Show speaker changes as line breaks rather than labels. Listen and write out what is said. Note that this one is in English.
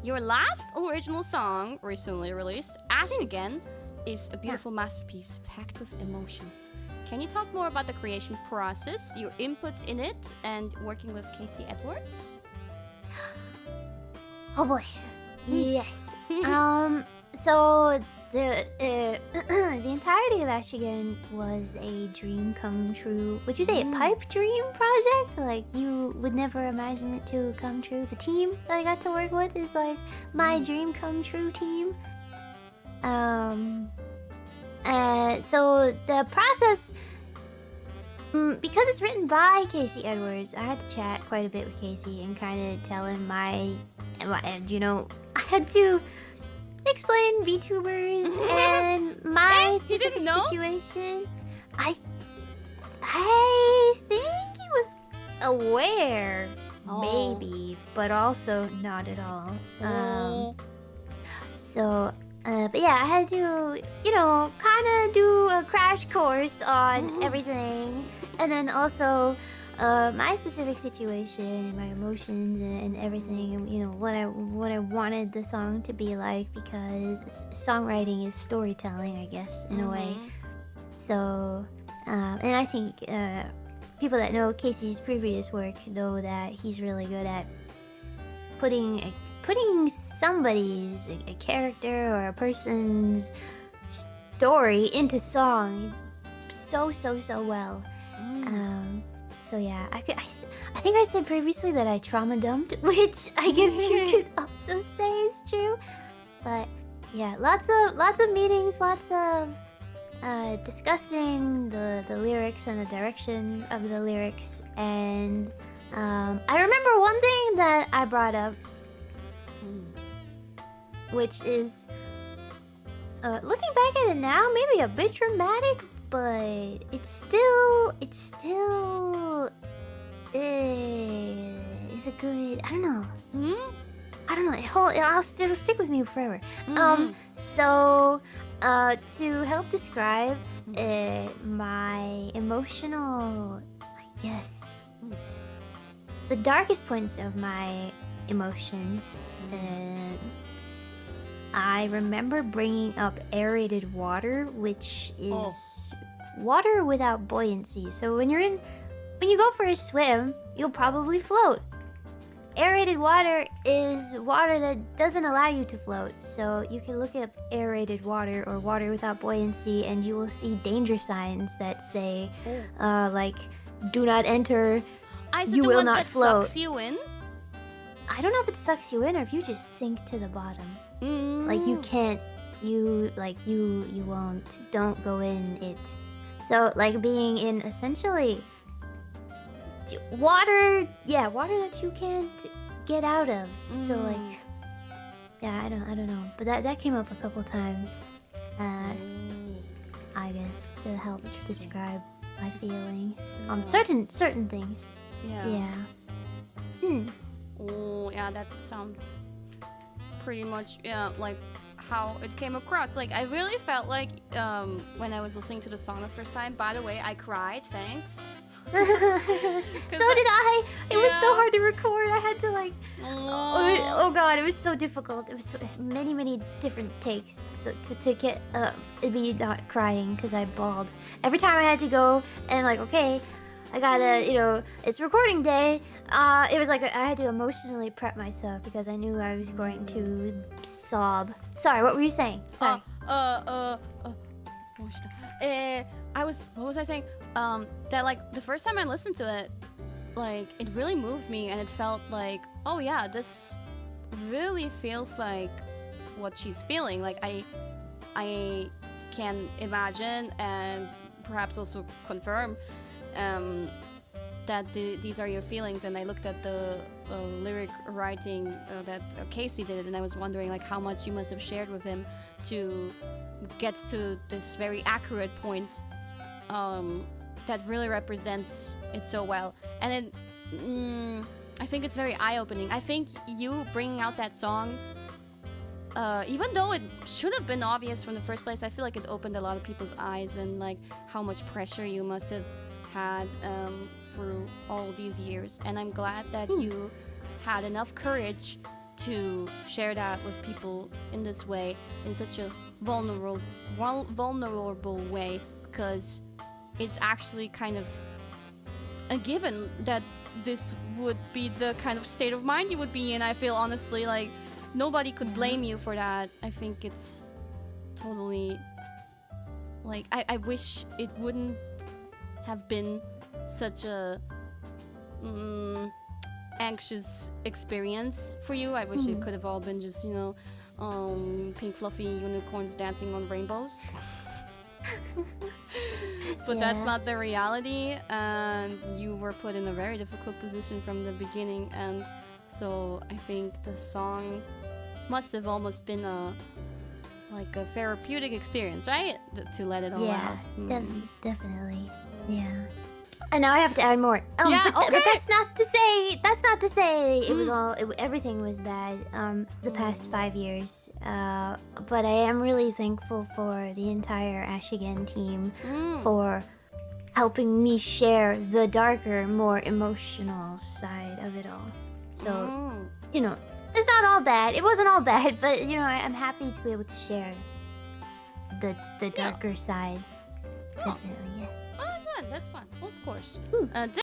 Your last original song, recently released, Ash Again, is a beautiful masterpiece packed with emotions. Can you talk more about the creation process, your input in it, and working with Casey Edwards?
Oh boy. Yes. So the the entirety of Ash Again was a dream come true. Would you say a pipe dream project? Like you would never imagine it to come true. The team that I got to work with is like my dream come true team. So the process, because it's written by Casey Edwards, I had to chat quite a bit with Casey and kind of tell him I had to explain VTubers and my specific situation. I think he was aware, maybe, but also not at all. But yeah, I had to, kind of do a crash course on everything, and then also my specific situation and my emotions and everything, and what I wanted the song to be like, because songwriting is storytelling, I guess, in a way. So, and I think people that know Casey's previous work know that he's really good at putting somebody's a character or a person's story into song so well. So yeah, I think I said previously that I trauma dumped, which I guess you could also say is true. But yeah, lots of meetings, lots of discussing the lyrics and the direction of the lyrics. And I remember one thing that I brought up, which is looking back at it now, maybe a bit dramatic, but it's still is a good, I don't know. It'll stick with me forever. So to help describe my emotional, I guess, the darkest points of my emotions, I remember bringing up aerated water, which is water without buoyancy. So when you go for a swim, you'll probably float. Aerated water is water that doesn't allow you to float. So you can look up aerated water or water without buoyancy, and you will see danger signs that say, like, do not enter, you will not float.
Sucks you in?
I don't know if it sucks you in or if you just sink to the bottom. Like you can't, you won't, don't go in it. So like being in essentially water that you can't get out of. So like, yeah, I don't know. But that came up a couple times, I guess, to help describe my feelings on certain things. Yeah.
Oh, yeah, that sounds pretty much, like how it came across. Like, I really felt like when I was listening to the song the first time, by the way, I cried, thanks.
So did I. It was so hard to record. I had to like, oh god, it was so difficult. It was so, many different takes to get me not crying, because I bawled. Every time I had to go and like, okay, I gotta, it's recording day. It was like I had to emotionally prep myself because I knew I was going to sob. Sorry, what were you saying? Sorry.
What was I saying? That like the first time I listened to it, like it really moved me, and it felt like, oh yeah, this really feels like what she's feeling. Like I can imagine and perhaps also confirm that these are your feelings. And I looked at the lyric writing that Casey did, and I was wondering like how much you must have shared with him to get to this very accurate point that really represents it so well. And I think it's very eye-opening. I think you bringing out that song, even though it should have been obvious from the first place, I feel like it opened a lot of people's eyes, and like how much pressure you must have had through all these years. And I'm glad that you had enough courage to share that with people in this way, in such a vulnerable way, because it's actually kind of a given that this would be the kind of state of mind you would be in. I feel honestly like nobody could blame you for that. I think it's totally like I wish it wouldn't have been such a anxious experience for you. I wish it could have all been just, you know, pink fluffy unicorns dancing on rainbows. But that's not the reality, and you were put in a very difficult position from the beginning, and so I think the song must have almost been like a therapeutic experience, right? To let it all out.
Definitely. Yeah. And now I have to add more.
Yeah,
but
okay.
that's not to say it was all everything was bad the past 5 years. But I am really thankful for the entire Ashigen team for helping me share the darker, more emotional side of it all. So, you know, it's not all bad. It wasn't all bad, but you know, I'm happy to be able to share the darker side. Definitely, yeah.
Oh, that's fun. Of course.